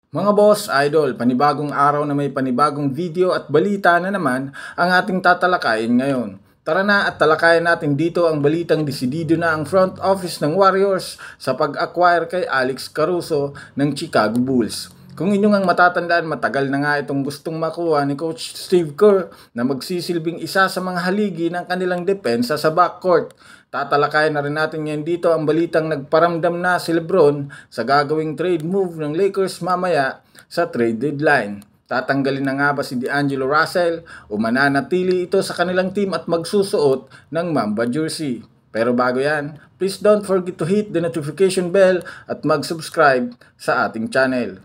Mga boss, idol, panibagong araw na may panibagong video at balita na naman ang ating tatalakayin ngayon. Tara na at talakayan natin dito ang balitang desidido na ang front office ng Warriors sa pag-acquire kay Alex Caruso ng Chicago Bulls. Kung inyong ang matatandaan, matagal na nga itong gustong makuha ni Coach Steve Kerr na magsisilbing isa sa mga haligi ng kanilang depensa sa backcourt. Tatalakayan na rin natin ngayon dito ang balitang nagparamdam na si LeBron sa gagawing trade move ng Lakers mamaya sa trade deadline. Tatanggalin na nga ba si D'Angelo Russell o mananatili ito sa kanilang team at magsusuot ng Mamba jersey? Pero bago yan, please don't forget to hit the notification bell at mag-subscribe sa ating channel.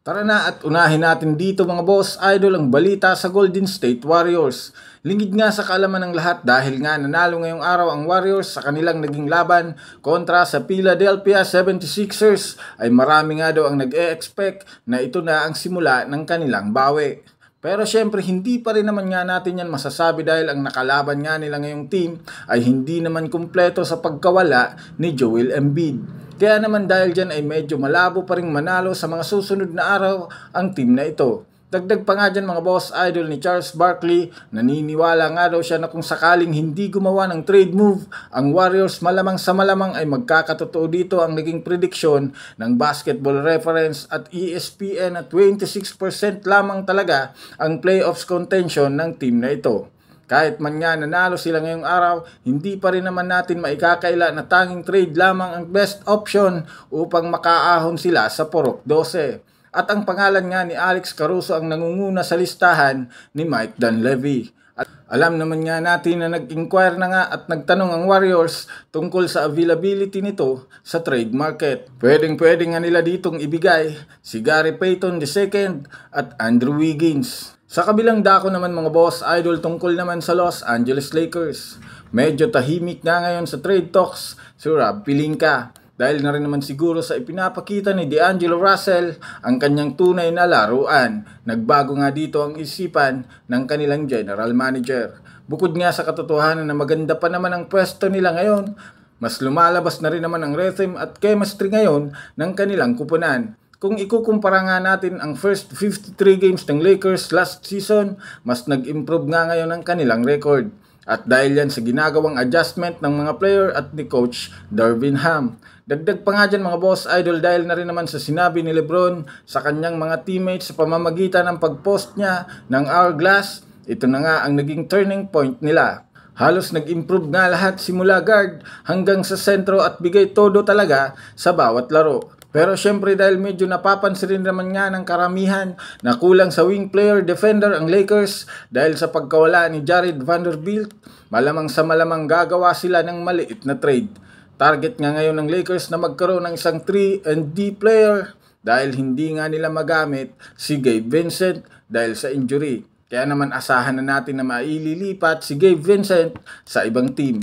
Tara na at unahin natin dito mga boss, idol, ang balita sa Golden State Warriors. Lingid nga sa kaalaman ng lahat dahil nga nanalo ngayong araw ang Warriors sa kanilang naging laban kontra sa Philadelphia 76ers ay marami nga daw ang nag-e-expect na ito na ang simula ng kanilang bawi. Pero syempre hindi pa rin naman nga natin yan masasabi dahil ang nakalaban nga nila ngayong team ay hindi naman kumpleto sa pagkawala ni Joel Embiid. Kaya naman dahil dyan ay medyo malabo pa rin manalo sa mga susunod na araw ang team na ito. Dagdag pa nga dyan mga boss, idol, ni Charles Barkley, naniniwala nga daw siya na kung sakaling hindi gumawa ng trade move, ang Warriors malamang sa malamang ay magkakatotoo dito ang naging prediksyon ng Basketball Reference at ESPN at 26% lamang talaga ang playoffs contention ng team na ito. Kahit man nga nanalo sila ngayong araw, hindi pa rin naman natin maikakaila na tanging trade lamang ang best option upang makaahon sila sa Purok 12. At ang pangalan nga ni Alex Caruso ang nangunguna sa listahan ni Mike Dunleavy. At alam naman nga natin na nag-inquire na nga at nagtanong ang Warriors tungkol sa availability nito sa trade market. Pwedeng nga nila ditong ibigay si Gary Payton II at Andrew Wiggins. Sa kabilang dako naman mga boss, idol, tungkol naman sa Los Angeles Lakers. Medyo tahimik nga ngayon sa trade talks si Rob Pelinka. Dahil na rin naman siguro sa ipinapakita ni D'Angelo Russell ang kanyang tunay na laruan. Nagbago nga dito ang isipan ng kanilang general manager. Bukod nga sa katotohanan na maganda pa naman ang pwesto nila ngayon, mas lumalabas na rin naman ang rhythm at chemistry ngayon ng kanilang kupunan. Kung ikukumpara nga natin ang first 53 games ng Lakers last season, mas nag-improve nga ngayon ang kanilang record. At dahil yan sa ginagawang adjustment ng mga player at ni Coach Darvin Ham. Dagdag pa nga dyan mga boss, idol, dahil na rin naman sa sinabi ni LeBron sa kanyang mga teammates sa pamamagitan ng pag-post niya ng Hourglass, ito na nga ang naging turning point nila. Halos nag-improve nga lahat simula guard hanggang sa sentro at bigay todo talaga sa bawat laro. Pero syempre dahil medyo napapansin rin naman nga ng karamihan na kulang sa wing player defender ang Lakers dahil sa pagkawala ni Jared Vanderbilt, malamang sa malamang gagawa sila ng maliit na trade. Target nga ngayon ng Lakers na magkaroon ng isang 3-and-D player dahil hindi nga nila magamit si Gabe Vincent dahil sa injury. Kaya naman asahan na natin na maililipat si Gabe Vincent sa ibang team.